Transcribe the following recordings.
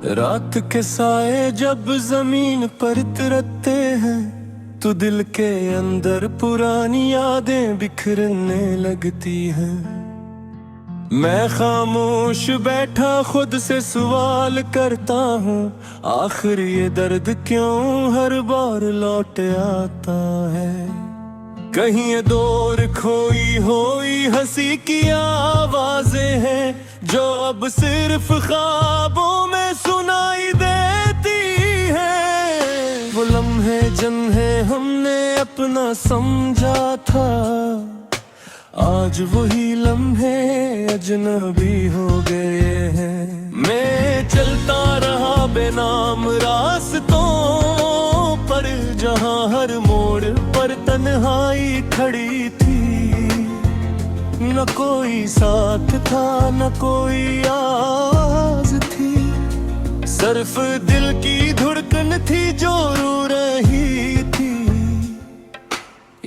रात के साए जब जमीन पर तिरकते हैं तो दिल के अंदर पुरानी यादें बिखरने लगती हैं। मैं खामोश बैठा खुद से सवाल करता हूँ, आखिर ये दर्द क्यों हर बार लौट आता है। कहीं ये दौर खोई होई हंसी की आवाजें हैं जो अब सिर्फ ख्वाबों में सुनाई देती हैं। वो लम्हे जिन्हें हमने अपना समझा था, आज वही लम्हे अजनबी हो गए हैं। मैं चलता रहा बेनाम रास्तों पर, जहाँ हर मोड़ पर तन्हाई खड़ी थी। न कोई साथ था न कोई आवाज थी, सिर्फ दिल की धड़कन थी जो रो रही थी।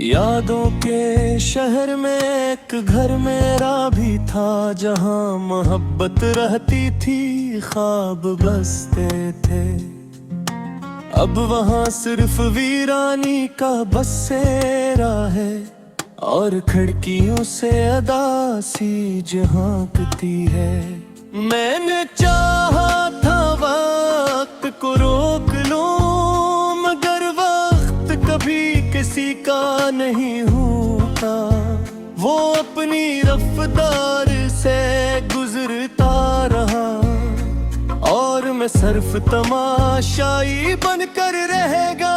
यादों के शहर में एक घर मेरा भी था, जहाँ मोहब्बत रहती थी, ख्वाब बसते थे। अब वहाँ सिर्फ वीरानी का बसेरा है और खिड़कियों से अदासी झांकती है। मैंने चाहा था वक्त को रोक लूं, मगर वक्त कभी किसी का नहीं होता। वो अपनी रफ्तार से गुजरता रहा और मैं सिर्फ तमाशाई बनकर रहेगा।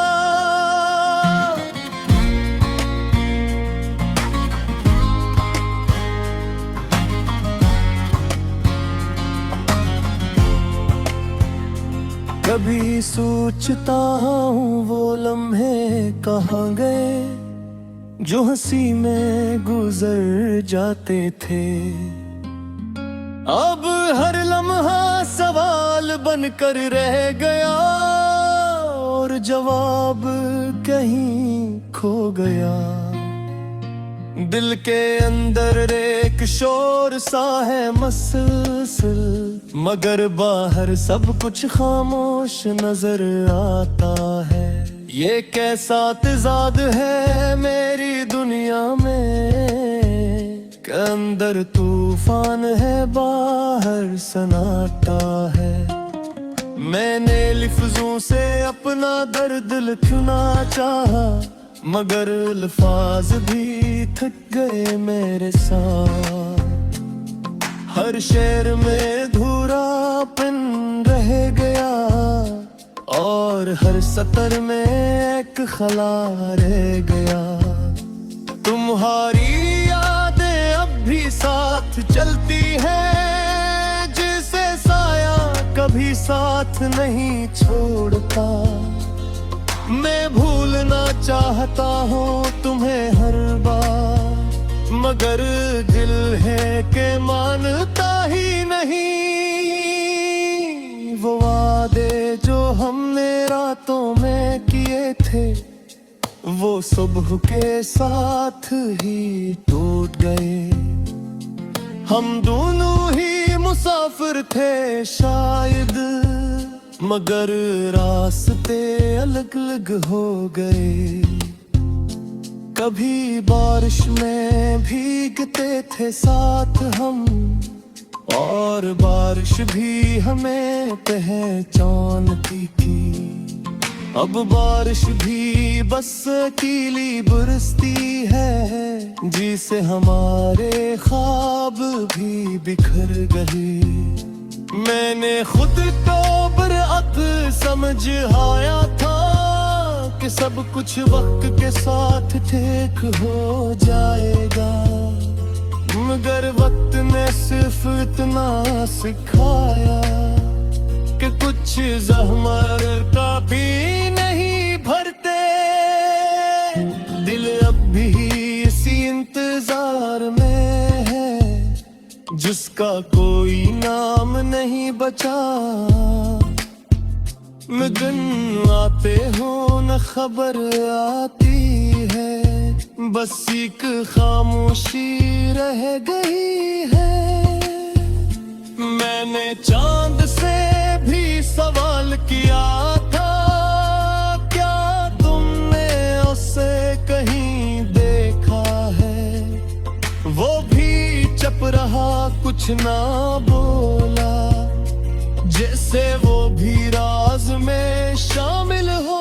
कभी सोचता हूँ वो लम्हे कहाँ गए जो हंसी में गुजर जाते थे। अब हर लम्हा सवाल बनकर रह गया और जवाब कहीं खो गया। दिल के अंदर एक शोर सा है मसलसल, मगर बाहर सब कुछ खामोश नजर आता है। ये कैसा तज़ाद है मेरी दुनिया में, के अंदर तूफान है बाहर सन्नाटा है। मैंने लिफ्ज़ों से अपना दर्द लिखना चाहा, मगर अल्फाज भी थक गए मेरे साथ। हर शेर में धूरापन रह गया और हर सतर में एक खला रह गया। तुम्हारी यादें अब भी साथ चलती हैं, जिसे साया कभी साथ नहीं छोड़ता। मैं भूलना चाहता हूँ तुम्हें हर बार, मगर दिल है कि मानता ही नहीं। वो वादे जो हमने रातों में किए थे, वो सुबह के साथ ही टूट गए। हम दोनों ही मुसाफिर थे शायद, मगर रास्ते अलग अलग हो गए। कभी बारिश में भीगते थे साथ हम, और बारिश भी हमें पहचानती थी। अब बारिश भी बस अकेली बरसती है, जिसे हमारे ख्वाब भी बिखर गए। मैंने खुद को बरअत समझ आया था कि सब कुछ वक्त के साथ ठीक हो जाएगा, मगर वक्त ने सिर्फ इतना सिखाया कि कुछ ज़हमत का भी नहीं भरते। दिल अब भी इसी इंतजार में है, जिसका कोई नाम नहीं बचा। न दिन आते हो न खबर आती है, बस एक खामोशी रह गई है। मैंने चांद से भी कुछ ना बोला, जैसे वो भी राज में शामिल हो।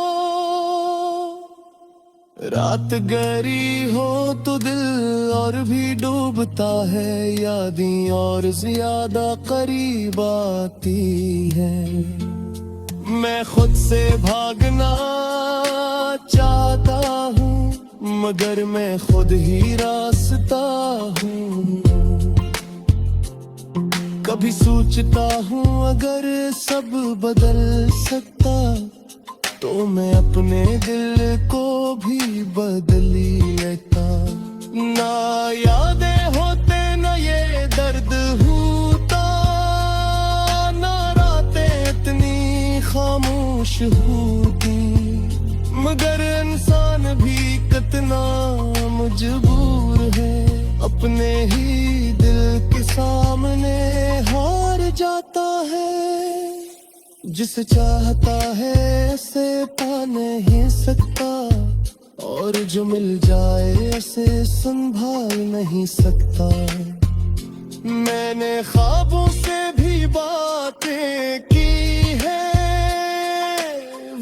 रात गहरी हो तो दिल और भी डूबता है, यादें और ज्यादा करीब आती है। मैं खुद से भागना चाहता हूँ, मगर मैं खुद ही रास्ता हूँ। कभी सोचता हूँ अगर सब बदल सकता, तो मैं अपने दिल को भी बदल लेता। ना यादें होते न ये दर्द होता, ना रातें इतनी खामोश होती। मगर इंसान भी कितना मजबूर है, अपने ही दिल के सामने हार जाता है। जिसे चाहता है ऐसे पा नहीं सकता, और जो मिल जाए ऐसे संभाल नहीं सकता। मैंने ख्वाबों से भी बातें की है,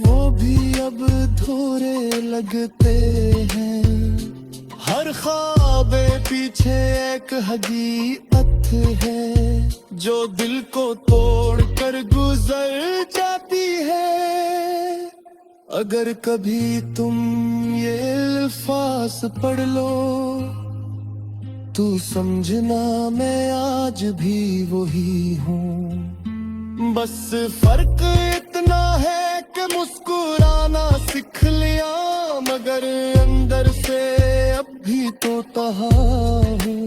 वो भी अब अधूरे लगते हैं। हर ख्वाबे पीछे एक हकीकत है, जो दिल को तोड़ कर गुजर जाती है। अगर कभी तुम ये अल्फाज पढ़ लो, तू समझना मैं आज भी वही हूँ। बस फर्क इतना है कि मुस्कुराना सीख लिया, मगर अंदर से अब भी तो तहा हूँ।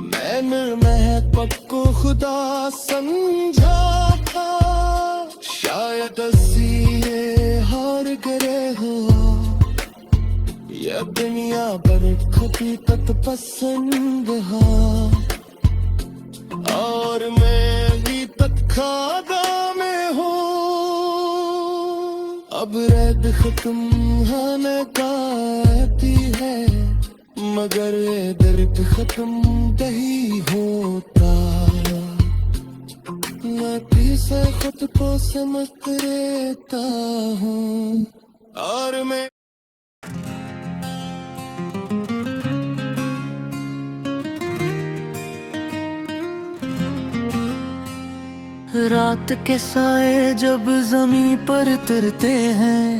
मैंने महक को खुदा समझा था, शायद असी ये हार गए हो। यह दुनिया पर हकीकत पसंद है, और मैं भी तत्खादा में हूँ। अब रैद खत्म होने का आती है, मगर ये दर्द खत्म नहीं होता। मैं भी से खुद को समझ रहता हूँ, और मैं रात के साए जब जमीन पर उतरते हैं,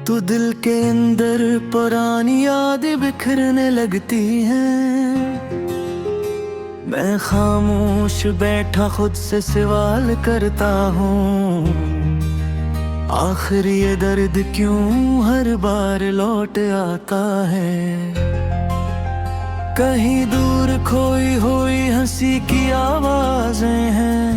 तो दिल के अंदर पुरानी यादें बिखरने लगती हैं। मैं खामोश बैठा खुद से सवाल करता हूँ, आखिर ये दर्द क्यों हर बार लौट आता है। कहीं दूर खोई हुई हंसी की आवाजें हैं,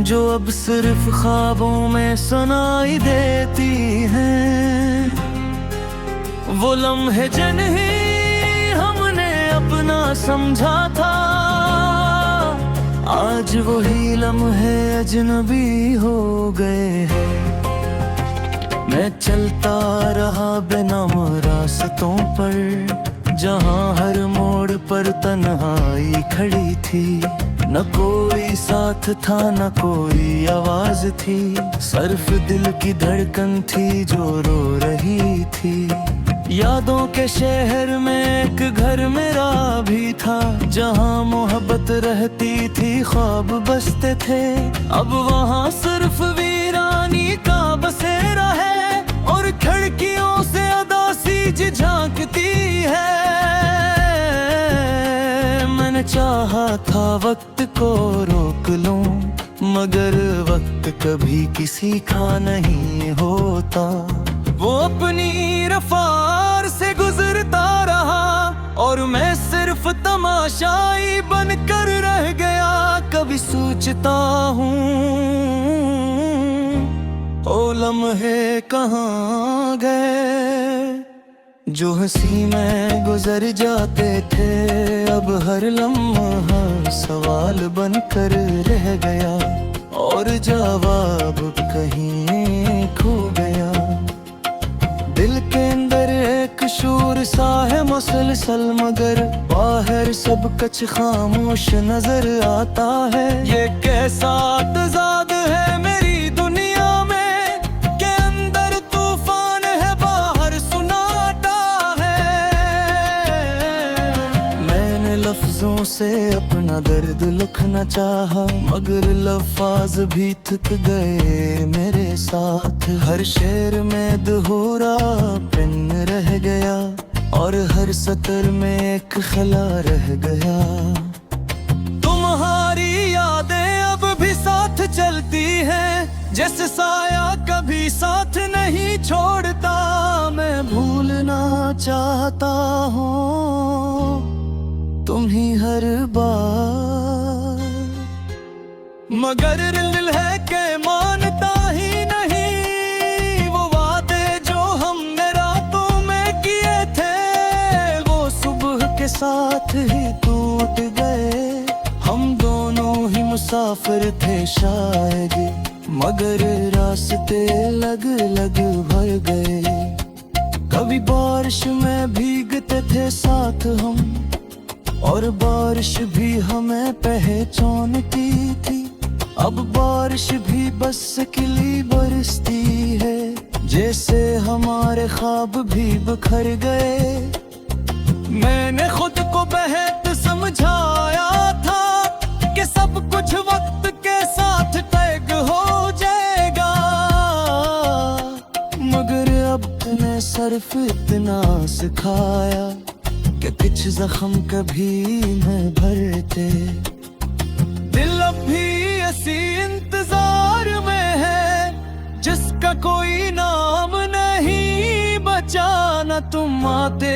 जो अब सिर्फ ख्वाबों में सुनाई देती हैं। वो लम्हे जिन्हें हमने अपना समझा था, आज वही लम्हे अजनबी हो गए हैं। मैं चलता रहा बेनाम रास्तों पर, जहाँ हर मोड़ पर तन्हाई खड़ी थी। न कोई साथ था न कोई आवाज थी, सिर्फ दिल की धड़कन थी जो रो रही थी। यादों के शहर में एक घर मेरा भी था, जहाँ मोहब्बत रहती थी, ख्वाब बसते थे। अब वहाँ सिर्फ वीरानी का बसेरा है, और खिड़कियों से उदासी झांकती है। मैंने चाहा था वक्त को रोक लूं, मगर वक्त कभी किसी का नहीं होता। वो अपनी रफ्तार से गुजरता रहा, और मैं सिर्फ तमाशाई बनकर रह गया। कभी सोचता हूँ ओ लम्हे कहाँ गए, जो हंसी में गुजर जाते थे। अब हर लम्हा सवाल बनकर रह गया, और जवाब कहीं खो गया। दिल के अंदर एक शोर सा है मुसलसल मगर बाहर सब कुछ खामोश नजर आता है। ये कैसा तज़ाद है मेरी दुनिया में के अंदर तूफान है बाहर सुनाता है। मैंने लफ्जों से अपना दर्द लिखना चाहा मगर लफ्ज़ भी थक गए मेरे साथ। हर शेर में दोहरा पेन रह गया और हर सतर में एक खला रह गया। तुम्हारी यादें अब भी साथ चलती हैं जैसे साया कभी साथ नहीं छोड़ता। मैं भूलना चाहता हूँ तुम ही हर बार मगर दिल है के मानता ही नहीं। वो वादे जो हमने रातों में किए थे वो सुबह के साथ ही टूट गए। हम दोनों ही मुसाफिर थे शायद मगर रास्ते लग लग भर गए। कभी बारिश में भीगते थे साथ हम और बारिश भी हमें पहचानती थी। अब बारिश भी बस किली बरसती है जैसे हमारे ख्वाब भी बिखर गए। मैंने खुद को बेहद समझाया था कि सब कुछ वक्त के साथ तय हो जाएगा मगर अब तूने सिर्फ इतना सिखाया कि कुछ जख्म कभी न भरते। दिल अब भी ऐसी इंतजार में है जिसका कोई नाम नहीं बचा। न तुम आते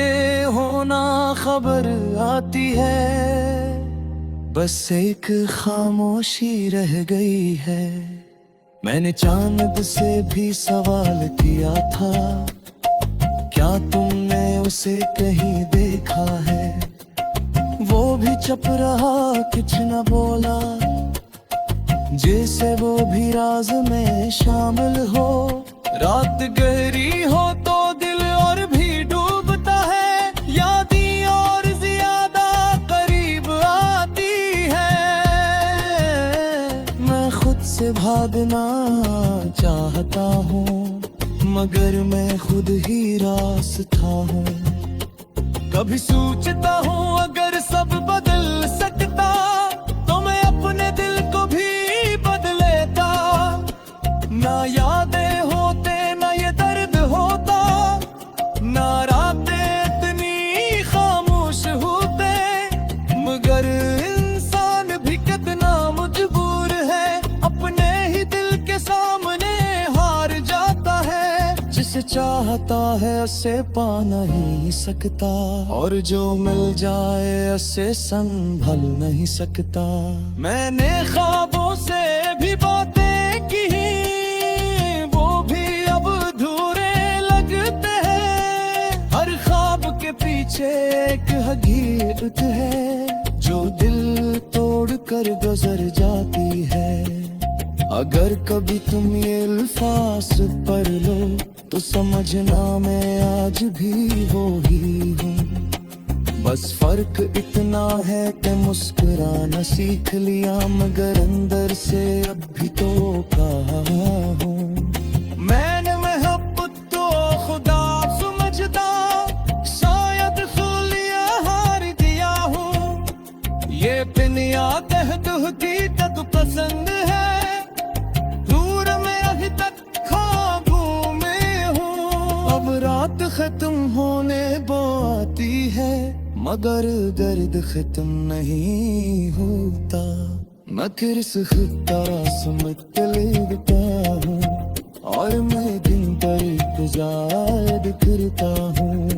हो ना खबर आती है बस एक खामोशी रह गई है। मैंने चांद से भी सवाल किया था क्या तुमने उसे कहीं देखा है। वो भी चुप रहा कुछ न बोला जैसे वो भी राज में शामिल हो। रात गहरी हो तो दिल और भी डूबता है यादें और ज्यादा करीब आती है। मैं खुद से भागना चाहता हूँ मगर मैं खुद ही रास्ता हूँ। कभी सोचता हूँ अगर सब बदल सकता तो मैं अपने दिल को भी बदलेता। ना यादें होते ना ये दर्द होता ना रातें इतनी खामोश होते। मगर इंसान भी कितना मजबूर है अपने ही दिल के सामने हार जाता है। जिसे चाहता है उसे पा नहीं सकता और जो मिल जाए उसे संभल नहीं सकता। मैंने ख्वाबों से भी बातें की वो भी अब अधूरे लगते हैं। हर ख्वाब के पीछे एक हकीकत है जो दिल तोड़ कर गुजर जाती है। अगर कभी तुम ये अल्फाज पढ़ लो तो समझना मैं आज भी वो ही हूँ। बस फर्क इतना है कि मुस्कुराना सीख लिया मगर अंदर से अब भी तो कहा हूँ। मैंने मोहब्बत तो खुदा समझता शायद खुलिया हार दिया हूँ। ये पिन याद है दुखी तक पसंद है दूर में अभी तक ख्वाबों में हूँ। अब रात खत्म होने वो आती है मगर दर्द खत्म नहीं होता। मैं किस तरह समझ लेता हूँ और मैं दिन पर इंतजार करता हूँ।